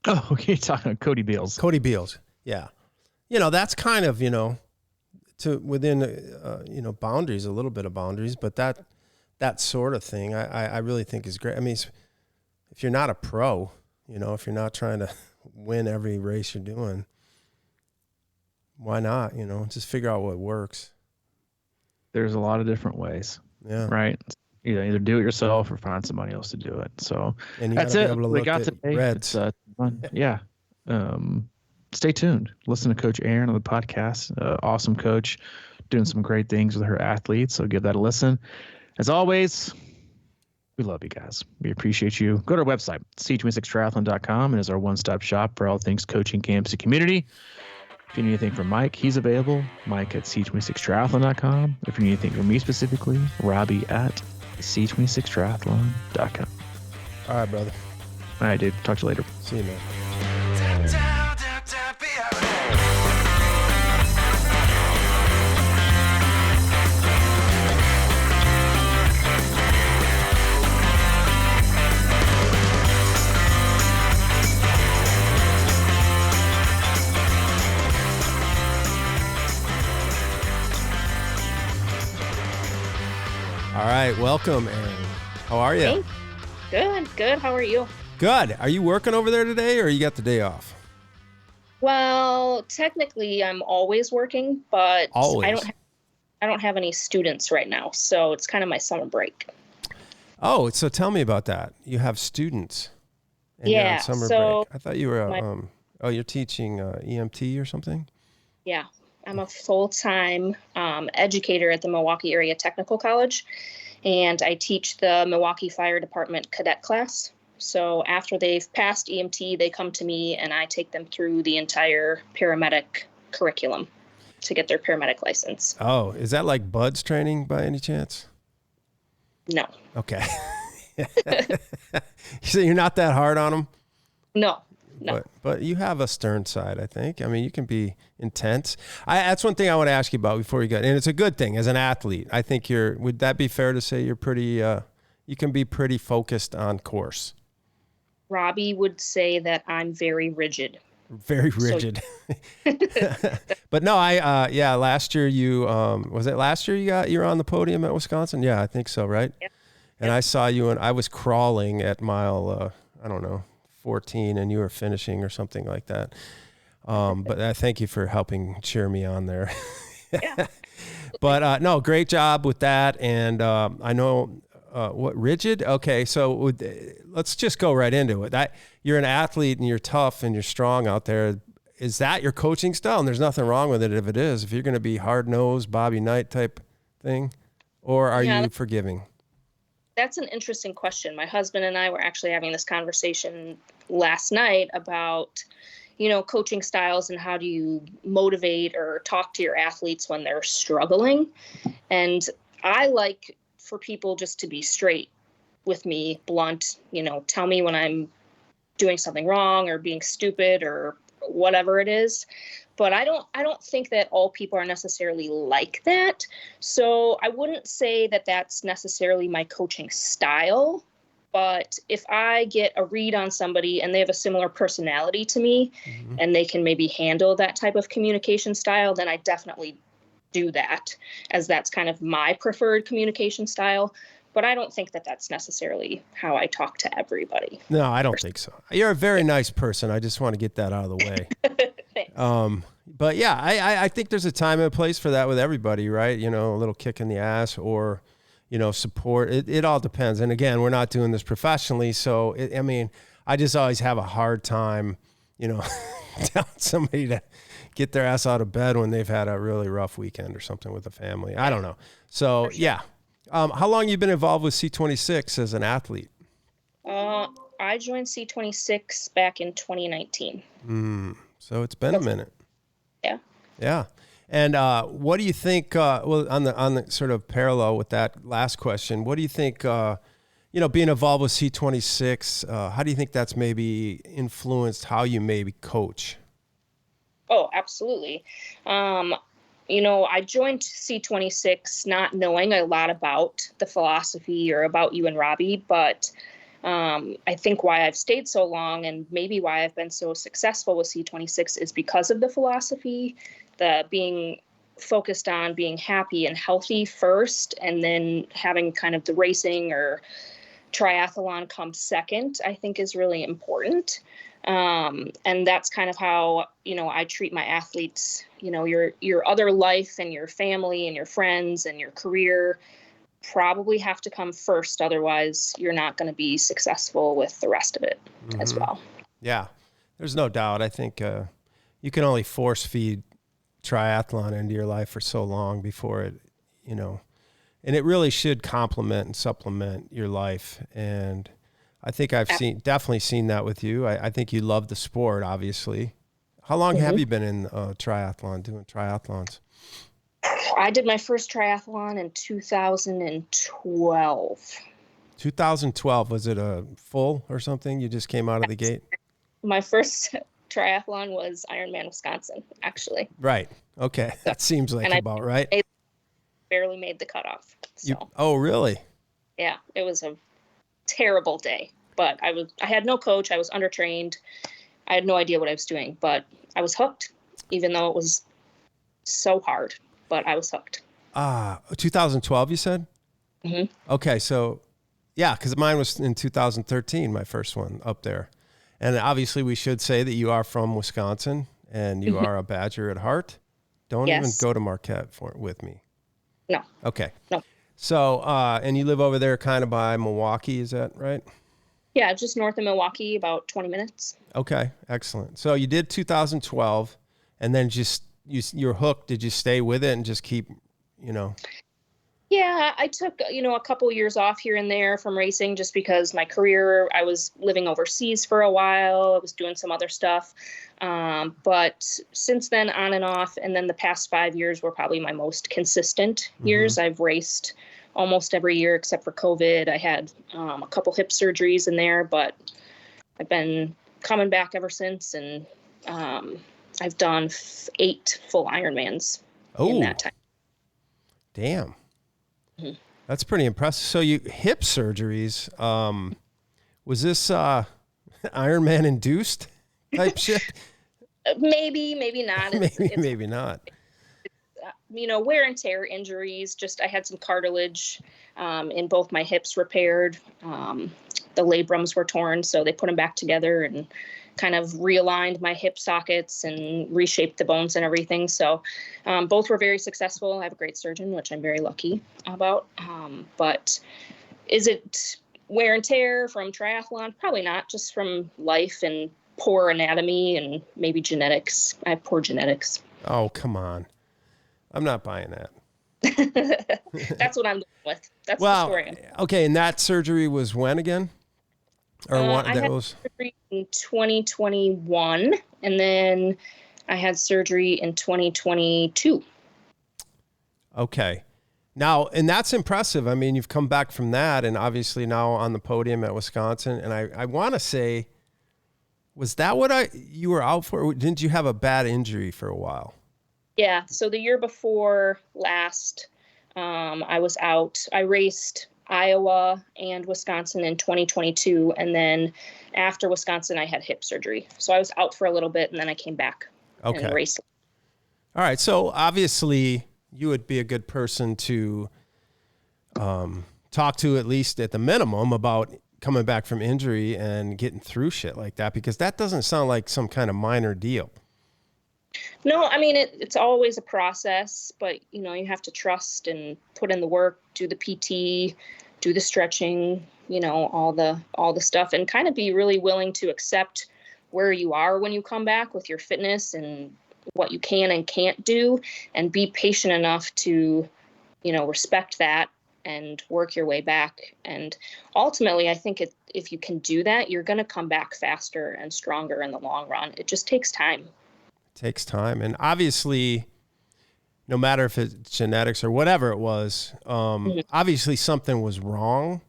Oh, okay, you're talking about Cody Beals. Cody Beals, yeah. That's kind of, to within, boundaries, a little bit of boundaries, but that sort of thing, I really think is great. I mean, if you're not a pro, if you're not trying to win every race you're doing, why not? Just figure out what works. There's a lot of different ways. Yeah. Right. Either do it yourself or find somebody else to do it. So that's it. We got today. Reds. It's fun. Yeah. Stay tuned. Listen to Coach Erin on the podcast. Awesome coach, doing some great things with her athletes. So give that a listen. As always, we love you guys. We appreciate you. Go to our website, C26Triathlon.com, and is our one-stop shop for all things coaching, camps, and community. If you need anything from Mike, he's available. Mike at C26Triathlon.com. If you need anything from me specifically, Robbie at C26Triathlon.com. All right, brother. All right, dude. Talk to you later. See you, man. All right, welcome, Erin. How are you? Hey. Good. How are you? Good. Are you working over there today, or you got the day off? Well, technically, I'm always working, but always. I don't have any students right now, so it's kind of my summer break. Oh, so tell me about that. You have students. And yeah. You're on summer break. I thought you were. You're teaching EMT or something. Yeah. I'm a full-time educator at the Milwaukee Area Technical College, and I teach the Milwaukee Fire Department cadet class. So after they've passed EMT, they come to me, and I take them through the entire paramedic curriculum to get their paramedic license. Oh, is that like BUD/S training by any chance? No. Okay. So you're not that hard on them? No. But you have a stern side, I think. I mean, you can be intense. That's one thing I want to ask you about before you go. And it's a good thing as an athlete. I think would that be fair to say you're pretty, you can be pretty focused on course? Robbie would say that I'm very rigid. Very rigid. But no, last year was it last year you were on the podium at Wisconsin? Yeah, I think so, right? Yep. And I saw you and I was crawling at mile, 14, and you were finishing or something like that. But I thank you for helping cheer me on there. Yeah. But no, great job with that. And I know what rigid. Okay, so let's just go right into it. You're an athlete and you're tough and you're strong out there. Is that your coaching style? And there's nothing wrong with it if it is. If you're going to be hard nosed, Bobby Knight type thing, or are you forgiving? That's an interesting question. My husband and I were actually having this conversation last night about, coaching styles and how do you motivate or talk to your athletes when they're struggling. And I like for people just to be straight with me, blunt, tell me when I'm doing something wrong or being stupid or whatever it is. But I don't think that all people are necessarily like that. So I wouldn't say that that's necessarily my coaching style. But if I get a read on somebody and they have a similar personality to me, mm-hmm. and they can maybe handle that type of communication style, then I definitely do that, as that's kind of my preferred communication style. But I don't think that that's necessarily how I talk to everybody. No, I don't think so. You're a very nice person. I just want to get that out of the way. But yeah, I think there's a time and a place for that with everybody, right? A little kick in the ass or, support. It all depends. And again, we're not doing this professionally. So, I just always have a hard time, telling somebody to get their ass out of bed when they've had a really rough weekend or something with the family. I don't know. So, yeah. How long have you been involved with C26 as an athlete? I joined C26 back in 2019. So it's been a minute. Yeah. Yeah. And what do you think, on the sort of parallel with that last question, what do you think, being involved with C26, how do you think that's maybe influenced how you maybe coach? Oh, absolutely. I joined C26 not knowing a lot about the philosophy or about you and Robbie, but I think why I've stayed so long and maybe why I've been so successful with C26 is because of the philosophy, the being focused on being happy and healthy first, and then having kind of the racing or triathlon come second, I think is really important. And that's kind of how, I treat my athletes. Your other life and your family and your friends and your career probably have to come first. Otherwise, you're not going to be successful with the rest of it as well. Yeah, there's no doubt. I think you can only force feed triathlon into your life for so long before it, and it really should complement and supplement your life. And I think I've definitely seen that with you. I think you love the sport, obviously. How long have you been in triathlon, doing triathlons? I did my first triathlon in 2012. 2012, was it a full or something? You just came out of the gate? My first triathlon was Ironman Wisconsin, actually. Right. Okay. That seems like about right. I barely made the cutoff. So. Oh, really? Yeah, it was a terrible day, but I had no coach. I was undertrained. I had no idea what I was doing, but I was hooked, even though it was so hard, but I was hooked. 2012, you said? Mm-hmm. Okay. So yeah, because mine was in 2013, my first one up there. And obviously we should say that you are from Wisconsin and you are a Badger at heart. Don't even go to Marquette with me. No. Okay. No. So, and you live over there kind of by Milwaukee, is that right? Yeah, just north of Milwaukee, about 20 minutes. Okay, excellent. So you did 2012 and then you're hooked. Did you stay with it and just keep, Yeah, I took, a couple years off here and there from racing just because my career, I was living overseas for a while. I was doing some other stuff. But since then, on and off, and then the past 5 years were probably my most consistent years. I've raced almost every year except for COVID. I had a couple hip surgeries in there, but I've been coming back ever since. And I've done 8 full Ironmans in that time. Damn. That's pretty impressive. So you hip surgeries, was this Ironman induced type shit? Maybe not. Maybe not. Wear and tear injuries. Just I had some cartilage in both my hips repaired. The labrums were torn, so they put them back together and kind of realigned my hip sockets and reshaped the bones and everything. So both were very successful. I have a great surgeon, which I'm very lucky about. But is it wear and tear from triathlon? Probably not, just from life and poor anatomy and maybe genetics. I have poor genetics. Oh, come on. I'm not buying that. That's what I'm doing with. That's the story. Okay, and that surgery was when again? Or I had surgery in 2021, and then I had surgery in 2022. Okay. Now, and that's impressive. I mean, you've come back from that, and obviously now on the podium at Wisconsin. And I want to say, was that what you were out for? Or didn't you have a bad injury for a while? Yeah. So the year before last, I was out. I raced Iowa and Wisconsin in 2022. And then after Wisconsin, I had hip surgery. So I was out for a little bit and then I came back and raced. All right. So obviously you would be a good person to talk to, at least at the minimum, about coming back from injury and getting through shit like that, because that doesn't sound like some kind of minor deal. No, I mean, it's always a process, but you have to trust and put in the work, do the PT, do the stretching, all the stuff, and kind of be really willing to accept where you are when you come back with your fitness and what you can and can't do, and be patient enough to, respect that and work your way back. And ultimately, I think if you can do that, you're going to come back faster and stronger in the long run. It just takes time. Takes time. And obviously, no matter if it's genetics or whatever it was, obviously something was wrong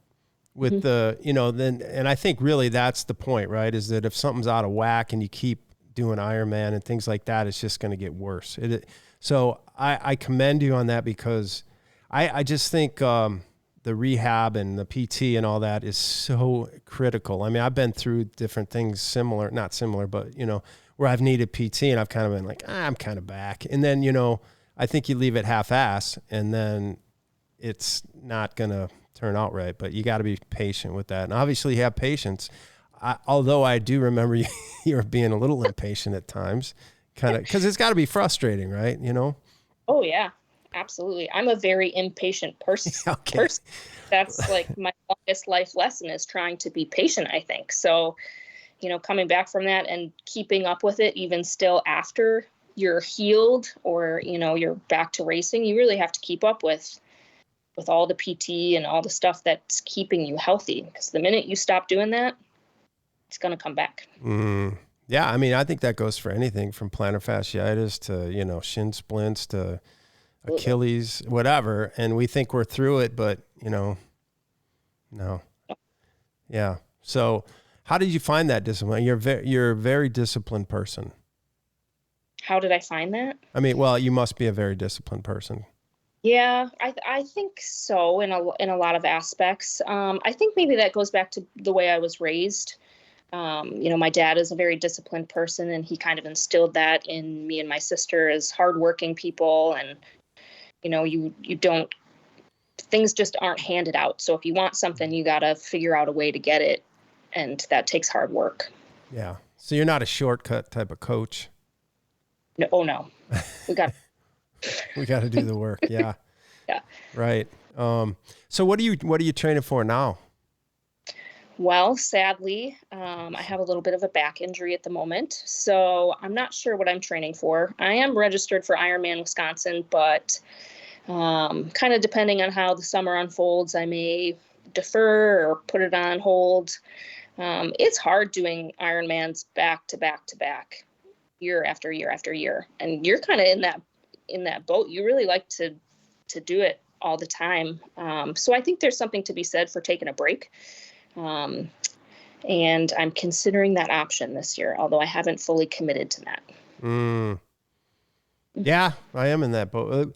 with and I think really that's the point, right? Is that if something's out of whack and you keep doing Ironman and things like that, it's just going to get worse. So I commend you on that, because I just think the rehab and the PT and all that is so critical. I mean, I've been through different things not similar, but where I've needed PT and I've kind of been like, I'm kind of back. And then, I think you leave it half-ass and then it's not going to turn out right, but you got to be patient with that. And obviously you have patience. Although I do remember you're being a little impatient at times, kind of, because it's got to be frustrating, right? You know? Oh yeah, absolutely. I'm a very impatient person. Okay. That's like my longest life lesson is trying to be patient, I think. So, you know, coming back from that and keeping up with it, even still after you're healed or, you know, you're back to racing, you really have to keep up with all the PT and all the stuff that's keeping you healthy. Because the minute you stop doing that, it's going to come back. Yeah. I mean, I think that goes for anything from plantar fasciitis to, you know, shin splints to Achilles, whatever. And we think we're through it, but you know, no. Yeah. So how did you find that discipline? You're a very disciplined person. How did I find that? I mean, well, you must be a very disciplined person. Yeah, I think so in a lot of aspects. I think maybe that goes back to the way I was raised. You know, my dad is a very disciplined person, and he kind of instilled that in me and my sister as hardworking people. And, you know, you don't, things just aren't handed out. So if you want something, you got to figure out a way to get it. And that takes hard work. Yeah. So you're not a shortcut type of coach. No, oh no, we got to do the work. Yeah. Yeah. Right. So what are you training for now? Well, sadly, I have a little bit of a back injury at the moment, so I'm not sure what I'm training for. I am registered for Ironman Wisconsin, but kind of depending on how the summer unfolds, I may defer or put it on hold. It's hard doing Ironmans back to back to back, year after year after year, and you're kind of in that boat. You really like to do it all the time. So I think there's something to be said for taking a break. And I'm considering that option this year, although I haven't fully committed to that. Yeah, I am in that boat.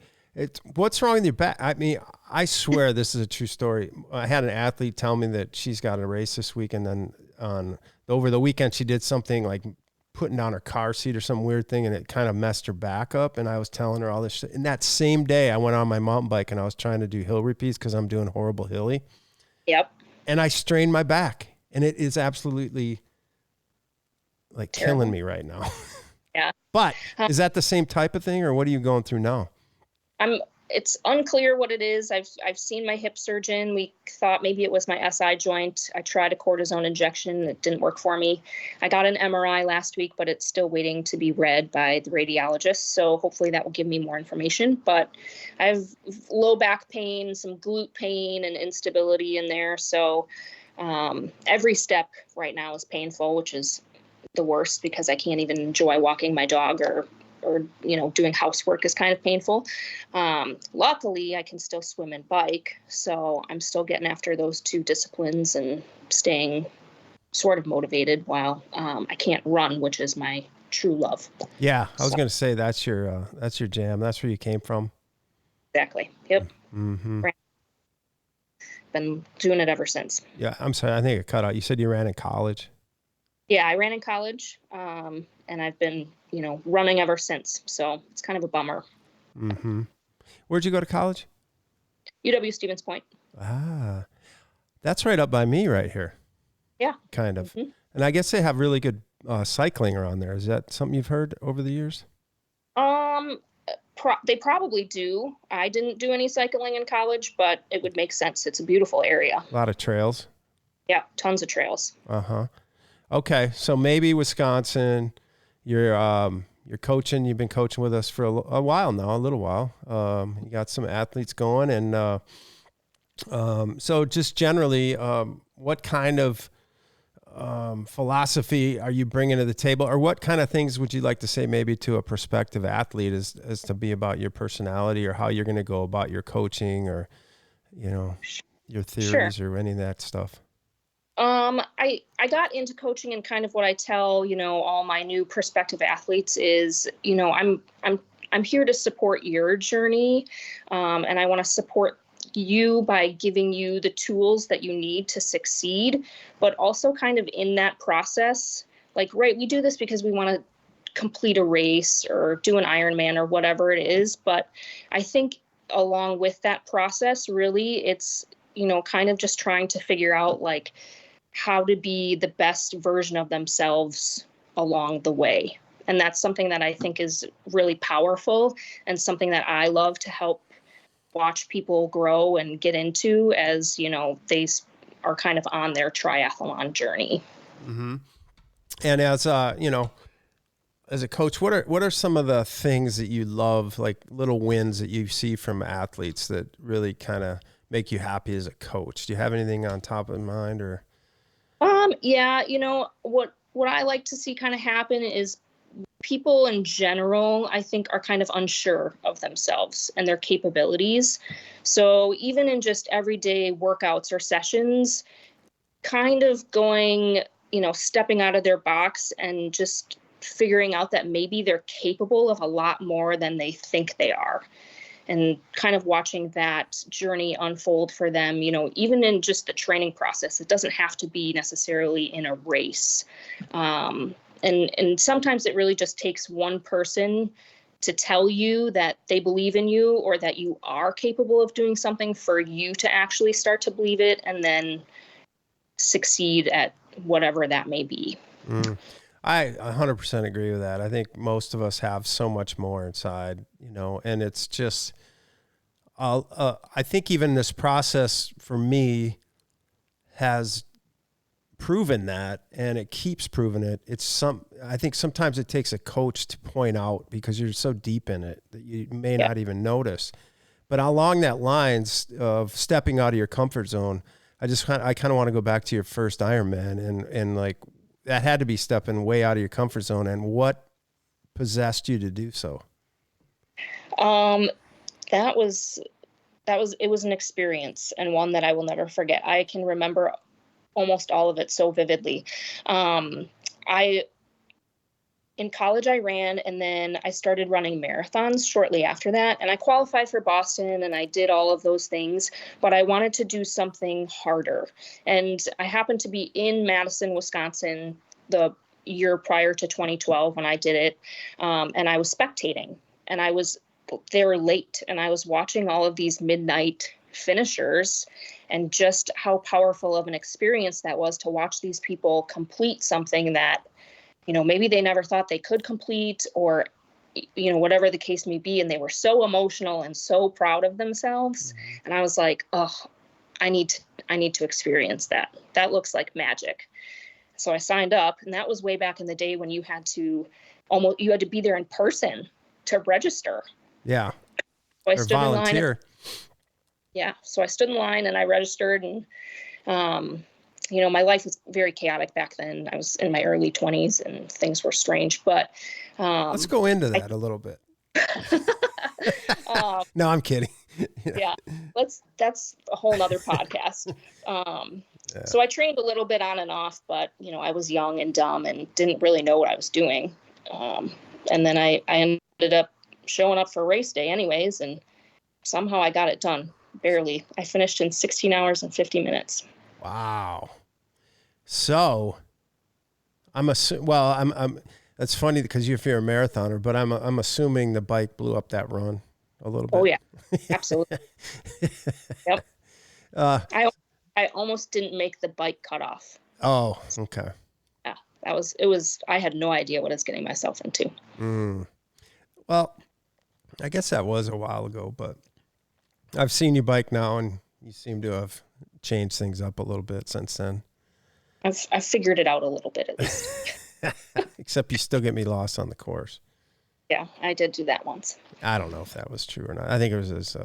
What's wrong with your back? I mean, I swear this is a true story. I had an athlete tell me that she's got a race this week, and then over the weekend she did something like putting down her car seat or some weird thing, and it kind of messed her back up. And I was telling her all this shit. And that same day I went on my mountain bike and I was trying to do hill repeats because I'm doing horrible hilly. Yep. And I strained my back, and it is absolutely like killing me right now. Yeah. But is that the same type of thing, or what are you going through now? It's unclear what it is. I've seen my hip surgeon. We thought maybe it was my SI joint. I tried a cortisone injection. It didn't work for me. I got an MRI last week, but it's still waiting to be read by the radiologist. So hopefully that will give me more information. But I have low back pain, some glute pain, and instability in there. So every step right now is painful, which is the worst because I can't even enjoy walking my dog or you know, doing housework is kind of painful. Luckily, I can still swim and bike, so I'm still getting after those two disciplines and staying sort of motivated while I can't run, which is my true love. Yeah, I was going to say that's your jam. That's where you came from. Exactly. Yep. Mm-hmm. Been doing it ever since. Yeah, I'm sorry. I think it cut out. You said you ran in college. Yeah, I ran in college, and I've been, you know, running ever since. So it's kind of a bummer. Mm-hmm. Where'd you go to college? UW Stevens Point. Ah, that's right up by me right here. Yeah. Kind of. Mm-hmm. And I guess they have really good cycling around there. Is that something you've heard over the years? They probably do. I didn't do any cycling in college, but it would make sense. It's a beautiful area. A lot of trails. Yeah, tons of trails. Uh-huh. Okay, so maybe Wisconsin, you're coaching. You've been coaching with us for a while now, a little while. You got some athletes going, and so just generally, what kind of philosophy are you bringing to the table, or what kind of things would you like to say maybe to a prospective athlete as to be about your personality or how you're going to go about your coaching, or you know, your theories or any of that stuff? I got into coaching, and kind of what I tell, you know, all my new prospective athletes is, you know, I'm here to support your journey. And I want to support you by giving you the tools that you need to succeed, but also kind of in that process, like, right, we do this because we want to complete a race or do an Ironman or whatever it is. But I think along with that process, really, it's, kind of just trying to figure out like how to be the best version of themselves along the way. And that's something that I think is really powerful and something that I love to help watch people grow and get into as, they are kind of on their triathlon journey. Mm-hmm. And as as a coach, what are some of the things that you love, like little wins that you see from athletes that really kind of make you happy as a coach? Do you have anything on top of mind or? Yeah, what I like to see kind of happen is people in general, I think, are kind of unsure of themselves and their capabilities. So even in just everyday workouts or sessions, kind of going, stepping out of their box and just figuring out that maybe they're capable of a lot more than they think they are. And kind of watching that journey unfold for them, even in just the training process. It doesn't have to be necessarily in a race. And sometimes it really just takes one person to tell you that they believe in you or that you are capable of doing something for you to actually start to believe it and then succeed at whatever that may be. I 100% agree with that. I think most of us have so much more inside, and it's just, I think even this process for me has proven that, and it keeps proving it. I think sometimes it takes a coach to point out because you're so deep in it that you may not even notice. But along that lines of stepping out of your comfort zone, I kind of want to go back to your first Ironman and like that had to be stepping way out of your comfort zone. And what possessed you to do so? It was an experience and one that I will never forget. I can remember almost all of it so vividly. In college, I ran, and then I started running marathons shortly after that. And I qualified for Boston, and I did all of those things, but I wanted to do something harder. And I happened to be in Madison, Wisconsin, the year prior to 2012 when I did it. And I was spectating, and I was there late, and I was watching all of these midnight finishers and just how powerful of an experience that was to watch these people complete something that, maybe they never thought they could complete or, whatever the case may be. And they were so emotional and so proud of themselves. Mm-hmm. And I was like, oh, I need to experience that. That looks like magic. So I signed up, and that was way back in the day when you had to be there in person to register. Yeah. So I stood volunteer. In line. Yeah. So I stood in line and I registered, and, my life was very chaotic back then. I was in my early 20s and things were strange, but, let's go into that a little bit. No, I'm kidding. Yeah. That's a whole nother podcast. So I trained a little bit on and off, but, I was young and dumb and didn't really know what I was doing. And then I ended up showing up for race day anyways, and somehow I got it done. Barely. I finished in 16 hours and 50 minutes. Wow. So I'm that's funny because if you're a marathoner, but I'm assuming the bike blew up that run a little bit. Oh yeah, absolutely. Yep. I almost didn't make the bike cutoff. Oh, okay. Yeah, it was, I had no idea what I was getting myself into. Well, I guess that was a while ago, but I've seen you bike now, and you seem to have changed things up a little bit since then. I've figured it out a little bit at least. Except you still get me lost on the course. Yeah, I did do that once. I don't know if that was true or not. I think it was this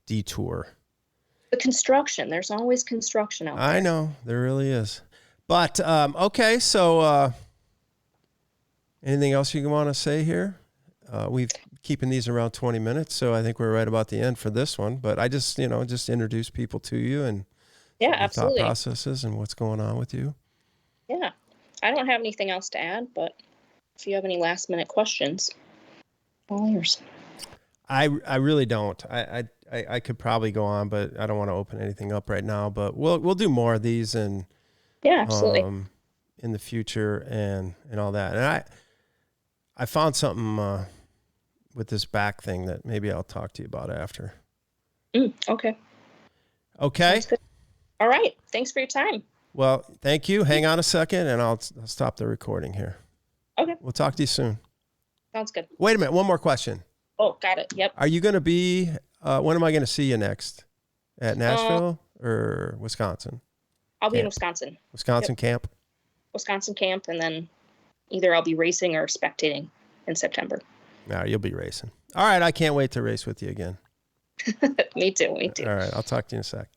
detour. The construction. There's always construction out there. I know. There really is. But, okay, so anything else you want to say here? We've keeping these around 20 minutes, so I think we're right about the end for this one. But I just introduce people to you and absolutely. Thought processes and what's going on with you. Yeah, I don't have anything else to add, but if you have any last minute questions, all yours. I really don't. I could probably go on, but I don't want to open anything up right now. But we'll do more of these and absolutely in the future and all that. And I found something with this back thing that maybe I'll talk to you about after. Okay. Okay. Sounds good. All right. Thanks for your time. Well, thank you. Hang on a second, and I'll stop the recording here. Okay. We'll talk to you soon. Sounds good. Wait a minute. One more question. Oh, got it. Yep. Are you going to be, when am I going to see you next? At Nashville or Wisconsin? I'll be in Wisconsin. Wisconsin camp? Wisconsin camp, and then either I'll be racing or spectating in September. No, you'll be racing. All right. I can't wait to race with you again. Me too. All right. I'll talk to you in a sec.